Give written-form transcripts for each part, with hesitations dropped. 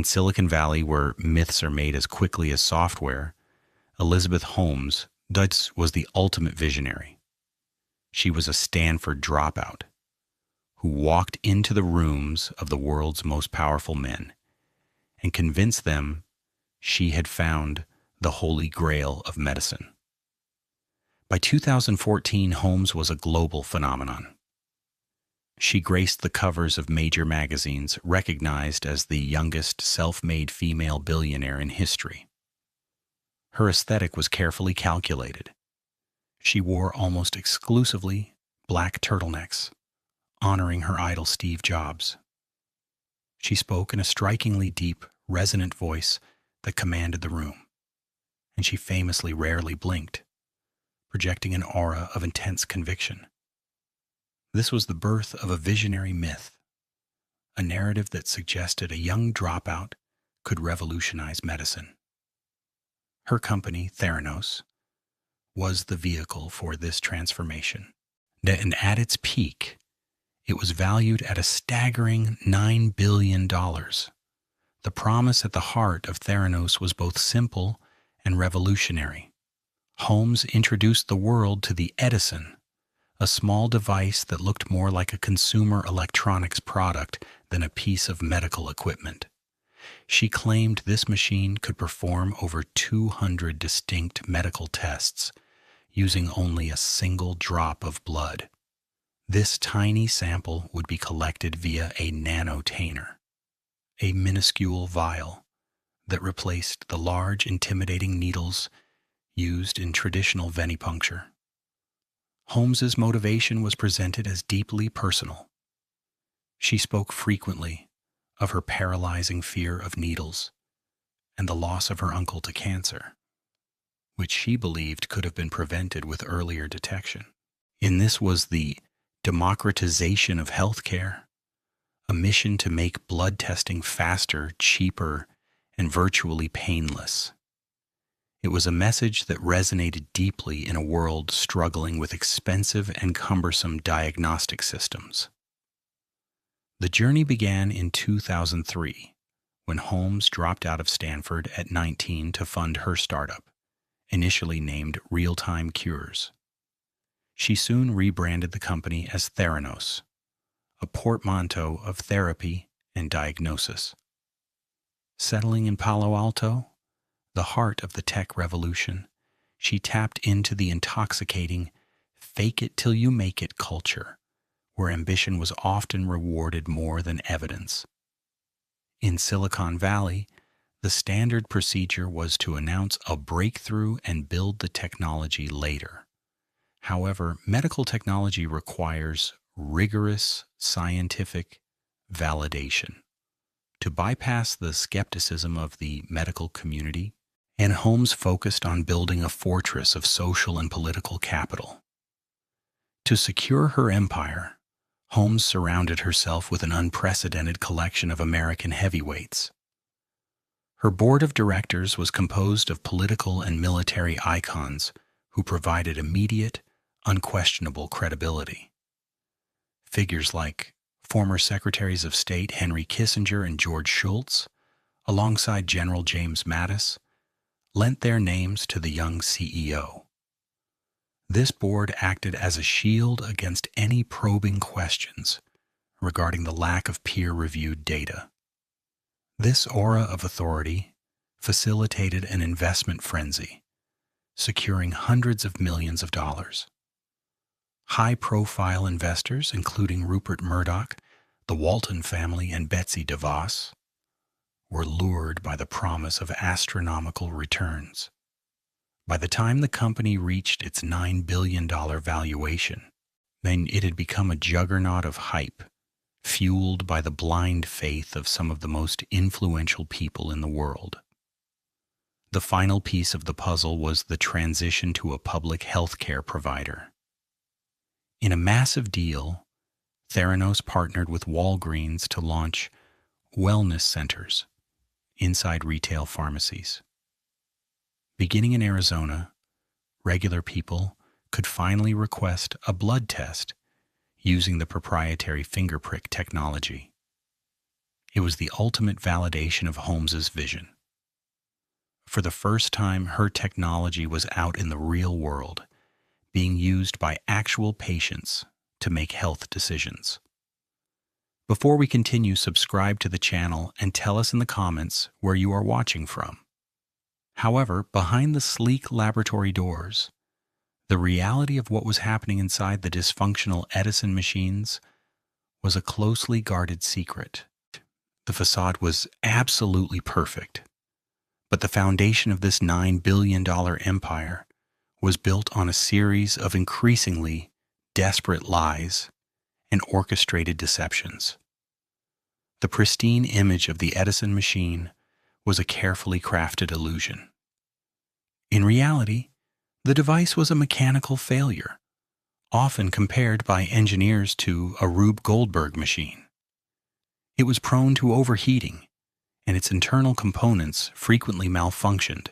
In Silicon Valley, where myths are made as quickly as software, Elizabeth Holmes was the ultimate visionary. She was a Stanford dropout who walked into the rooms of the world's most powerful men and convinced them she had found the holy grail of medicine. By 2014, Holmes was a global phenomenon. She graced the covers of major magazines, recognized as the youngest self-made female billionaire in history. Her aesthetic was carefully calculated. She wore almost exclusively black turtlenecks, honoring her idol Steve Jobs. She spoke in a strikingly deep, resonant voice that commanded the room, and she famously rarely blinked, projecting an aura of intense conviction. This was the birth of a visionary myth, a narrative that suggested a young dropout could revolutionize medicine. Her company, Theranos, was the vehicle for this transformation. And at its peak, it was valued at a staggering $9 billion. The promise at the heart of Theranos was both simple and revolutionary. Holmes introduced the world to the Edison, a small device that looked more like a consumer electronics product than a piece of medical equipment. She claimed this machine could perform over 200 distinct medical tests using only a single drop of blood. This tiny sample would be collected via a nanotainer, a minuscule vial that replaced the large, intimidating needles used in traditional venipuncture. Holmes's motivation was presented as deeply personal. She spoke frequently of her paralyzing fear of needles and the loss of her uncle to cancer, which she believed could have been prevented with earlier detection. And this was the democratization of healthcare, a mission to make blood testing faster, cheaper, and virtually painless. It was a message that resonated deeply in a world struggling with expensive and cumbersome diagnostic systems. The journey began in 2003, when Holmes dropped out of Stanford at 19 to fund her startup, initially named Real-Time Cures. She soon rebranded the company as Theranos, a portmanteau of therapy and diagnosis. Settling in Palo Alto, the heart of the tech revolution, she tapped into the intoxicating fake-it-till-you-make-it culture, where ambition was often rewarded more than evidence. In Silicon Valley, the standard procedure was to announce a breakthrough and build the technology later. However, medical technology requires rigorous scientific validation. To bypass the skepticism of the medical community, and Holmes focused on building a fortress of social and political capital. To secure her empire, Holmes surrounded herself with an unprecedented collection of American heavyweights. Her board of directors was composed of political and military icons who provided immediate, unquestionable credibility. Figures like former Secretaries of State Henry Kissinger and George Shultz, alongside General James Mattis, lent their names to the young CEO. This board acted as a shield against any probing questions regarding the lack of peer-reviewed data. This aura of authority facilitated an investment frenzy, securing hundreds of millions of dollars. High-profile investors, including Rupert Murdoch, the Walton family, and Betsy DeVos, were lured by the promise of astronomical returns. By the time the company reached its $9 billion valuation, then it had become a juggernaut of hype, fueled by the blind faith of some of the most influential people in the world. The final piece of the puzzle was the transition to a public healthcare provider. In a massive deal, Theranos partnered with Walgreens to launch wellness centers inside retail pharmacies. Beginning in Arizona, regular people could finally request a blood test using the proprietary finger prick technology. It was the ultimate validation of Holmes's vision. For the first time, her technology was out in the real world, being used by actual patients to make health decisions. Before we continue, subscribe to the channel and tell us in the comments where you are watching from. However, behind the sleek laboratory doors, the reality of what was happening inside the dysfunctional Edison machines was a closely guarded secret. The facade was absolutely perfect, but the foundation of this $9 billion empire was built on a series of increasingly desperate lies and orchestrated deceptions. The pristine image of the Edison machine was a carefully crafted illusion. In reality, the device was a mechanical failure, often compared by engineers to a Rube Goldberg machine. It was prone to overheating, and its internal components frequently malfunctioned,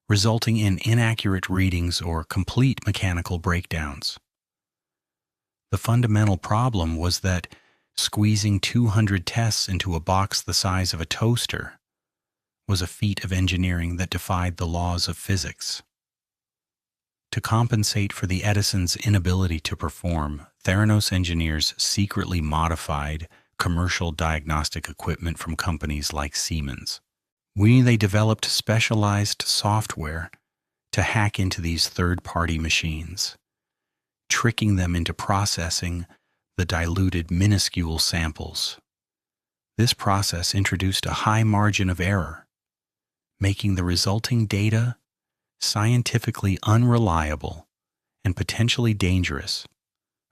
resulting in inaccurate readings or complete mechanical breakdowns. The fundamental problem was that squeezing 200 tests into a box the size of a toaster was a feat of engineering that defied the laws of physics. To compensate for the Edison's inability to perform, Theranos engineers secretly modified commercial diagnostic equipment from companies like Siemens. They developed specialized software to hack into these third-party machines, tricking them into processing the diluted minuscule samples. This process introduced a high margin of error, making the resulting data scientifically unreliable and potentially dangerous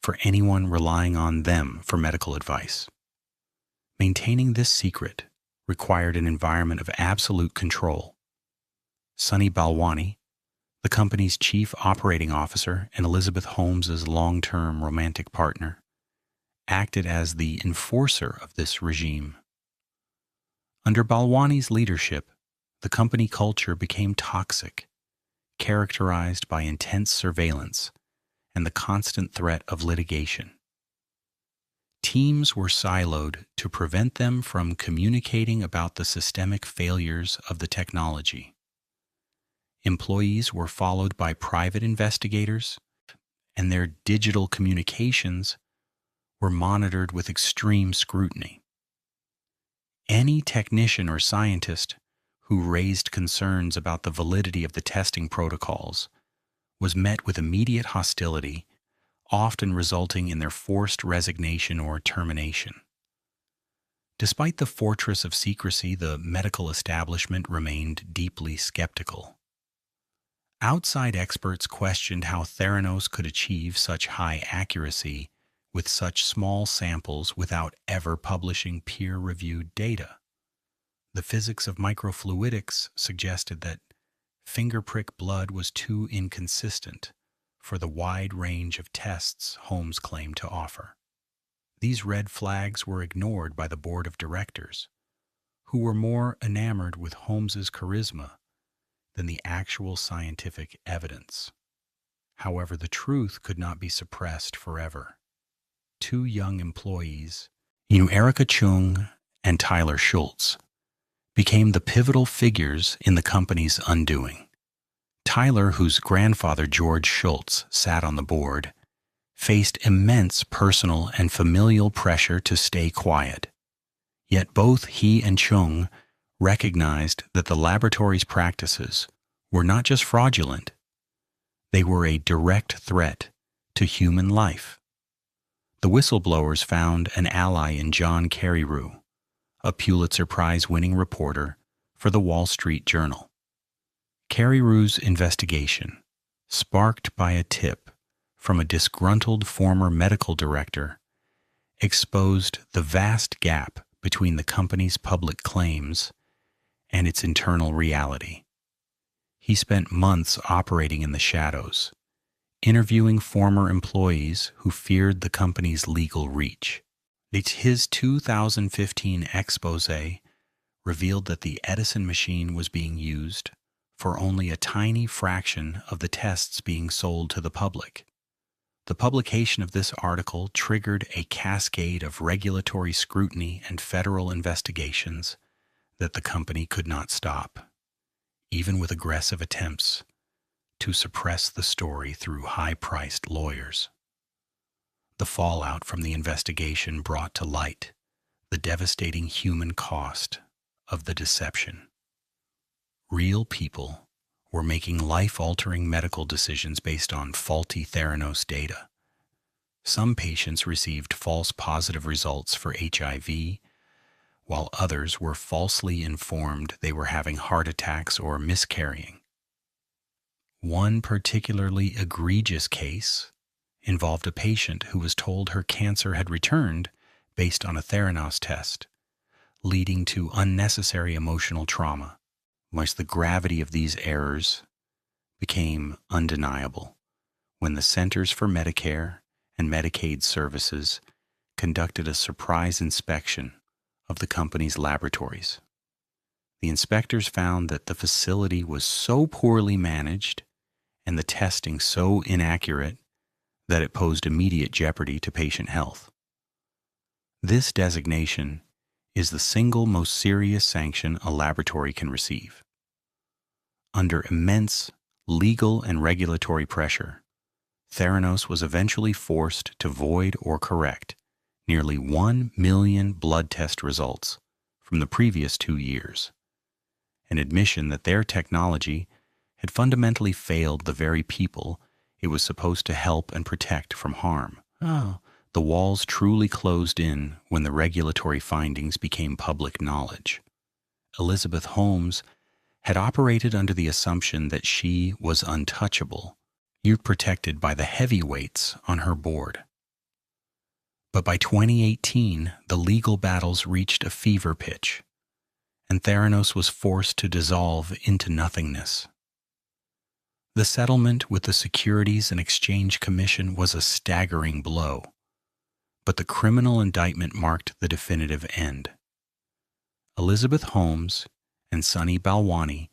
for anyone relying on them for medical advice. Maintaining this secret required an environment of absolute control. Sunny Balwani, the company's chief operating officer and Elizabeth Holmes's long-term romantic partner, acted as the enforcer of this regime. Under Balwani's leadership, the company culture became toxic, characterized by intense surveillance and the constant threat of litigation. Teams were siloed to prevent them from communicating about the systemic failures of the technology. Employees were followed by private investigators, and their digital communications were monitored with extreme scrutiny. Any technician or scientist who raised concerns about the validity of the testing protocols was met with immediate hostility, often resulting in their forced resignation or termination. Despite the fortress of secrecy, the medical establishment remained deeply skeptical. Outside experts questioned how Theranos could achieve such high accuracy with such small samples without ever publishing peer-reviewed data. The physics of microfluidics suggested that finger-prick blood was too inconsistent for the wide range of tests Holmes claimed to offer. These red flags were ignored by the board of directors, who were more enamored with Holmes's charisma than the actual scientific evidence. However, the truth could not be suppressed forever. Two young employees, Erica Chung and Tyler Schultz, became the pivotal figures in the company's undoing. Tyler, whose grandfather George Schultz sat on the board, faced immense personal and familial pressure to stay quiet. Yet both he and Chung recognized that the laboratory's practices were not just fraudulent, they were a direct threat to human life. The whistleblowers found an ally in John Carreyrou, a Pulitzer Prize-winning reporter for the Wall Street Journal. Carreyrou's investigation, sparked by a tip from a disgruntled former medical director, exposed the vast gap between the company's public claims and its internal reality. He spent months operating in the shadows, interviewing former employees who feared the company's legal reach. His 2015 expose revealed that the Edison machine was being used for only a tiny fraction of the tests being sold to the public, The publication of this article triggered a cascade of regulatory scrutiny and federal investigations that the company could not stop, even with aggressive attempts to suppress the story through high-priced lawyers. The fallout from the investigation brought to light the devastating human cost of the deception. Real people were making life-altering medical decisions based on faulty Theranos data. Some patients received false positive results for HIV, while others were falsely informed they were having heart attacks or miscarrying. One particularly egregious case involved a patient who was told her cancer had returned based on a Theranos test, leading to unnecessary emotional trauma. Much the gravity of these errors became undeniable when the Centers for Medicare and Medicaid Services conducted a surprise inspection of the company's laboratories. The inspectors found that the facility was so poorly managed and the testing so inaccurate that it posed immediate jeopardy to patient health. This designation is the single most serious sanction a laboratory can receive. Under immense legal and regulatory pressure, Theranos was eventually forced to void or correct nearly 1 million blood test results from the previous 2 years, an admission that their technology had fundamentally failed the very people it was supposed to help and protect from harm. The walls truly closed in when the regulatory findings became public knowledge. Elizabeth Holmes had operated under the assumption that she was untouchable, protected by the heavyweights on her board. But by 2018, the legal battles reached a fever pitch, and Theranos was forced to dissolve into nothingness. The settlement with the Securities and Exchange Commission was a staggering blow, but the criminal indictment marked the definitive end. Elizabeth Holmes and Sunny Balwani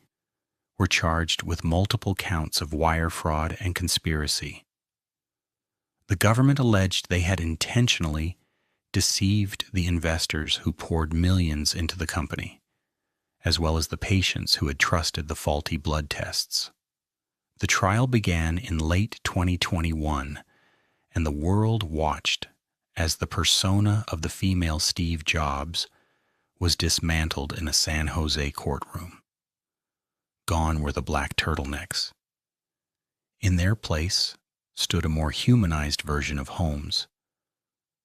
were charged with multiple counts of wire fraud and conspiracy. The government alleged they had intentionally deceived the investors who poured millions into the company, as well as the patients who had trusted the faulty blood tests. The trial began in late 2021, and the world watched as the persona of the female Steve Jobs was dismantled in a San Jose courtroom. Gone were the black turtlenecks. In their place stood a more humanized version of Holmes,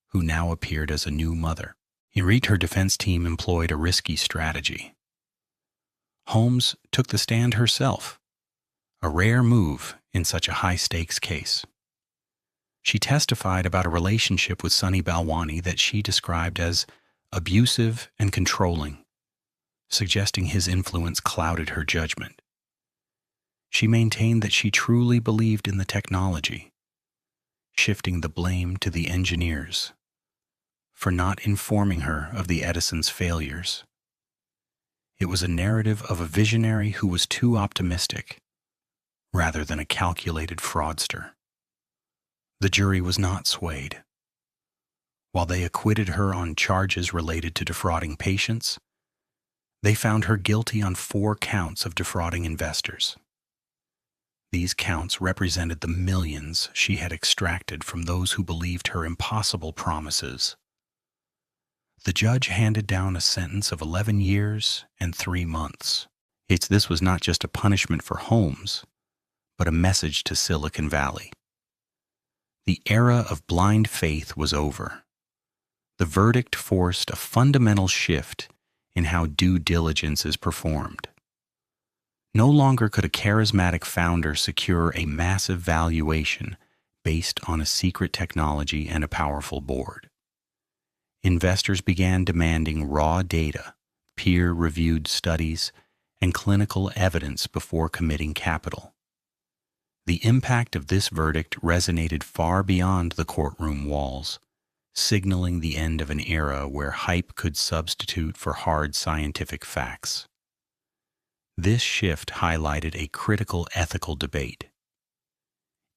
who now appeared as a new mother. Her defense team employed a risky strategy. Holmes took the stand herself, a rare move in such a high-stakes case. She testified about a relationship with Sunny Balwani that she described as abusive and controlling, suggesting his influence clouded her judgment. She maintained that she truly believed in the technology, shifting the blame to the engineers for not informing her of the Edison's failures. It was a narrative of a visionary who was too optimistic, rather than a calculated fraudster. The jury was not swayed. While they acquitted her on charges related to defrauding patients, they found her guilty on 4 counts of defrauding investors. These counts represented the millions she had extracted from those who believed her impossible promises. The judge handed down a sentence of 11 years and 3 months. This was not just a punishment for Holmes, but a message to Silicon Valley. The era of blind faith was over. The verdict forced a fundamental shift in how due diligence is performed. No longer could a charismatic founder secure a massive valuation based on a secret technology and a powerful board. Investors began demanding raw data, peer-reviewed studies, and clinical evidence before committing capital. The impact of this verdict resonated far beyond the courtroom walls, signaling the end of an era where hype could substitute for hard scientific facts. This shift highlighted a critical ethical debate.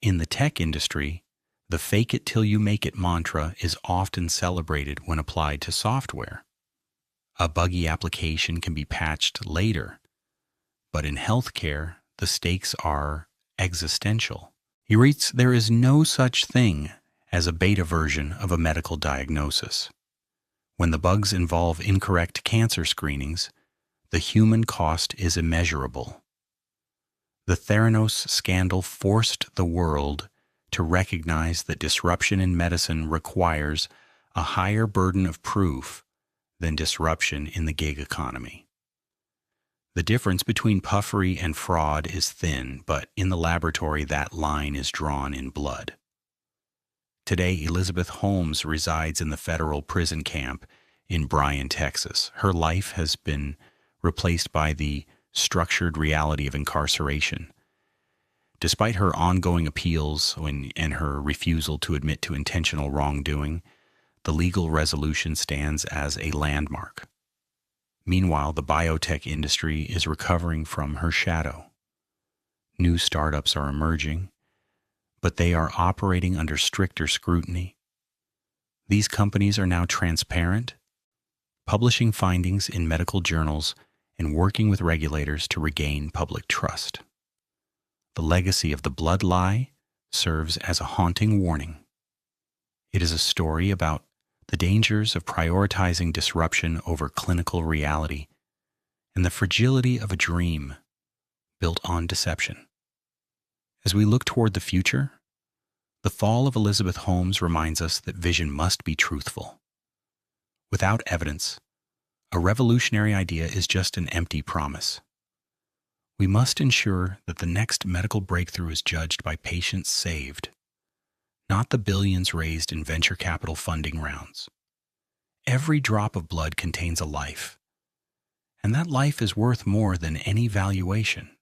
In the tech industry, The fake it till you make it mantra is often celebrated when applied to software. A buggy application can be patched later, but in healthcare, the stakes are existential. He writes, there is no such thing as a beta version of a medical diagnosis. When the bugs involve incorrect cancer screenings, the human cost is immeasurable. The Theranos scandal forced the world to recognize that disruption in medicine requires a higher burden of proof than disruption in the gig economy. The difference between puffery and fraud is thin, but in the laboratory that line is drawn in blood. Today, Elizabeth Holmes resides in the federal prison camp in Bryan, Texas. Her life has been replaced by the structured reality of incarceration. Despite her ongoing appeals and her refusal to admit to intentional wrongdoing, the legal resolution stands as a landmark. Meanwhile, the biotech industry is recovering from her shadow. New startups are emerging, but they are operating under stricter scrutiny. These companies are now transparent, publishing findings in medical journals and working with regulators to regain public trust. The legacy of the blood lie serves as a haunting warning. It is a story about the dangers of prioritizing disruption over clinical reality and the fragility of a dream built on deception. As we look toward the future, the fall of Elizabeth Holmes reminds us that vision must be truthful. Without evidence, a revolutionary idea is just an empty promise. We must ensure that the next medical breakthrough is judged by patients saved, not the billions raised in venture capital funding rounds. Every drop of blood contains a life, and that life is worth more than any valuation.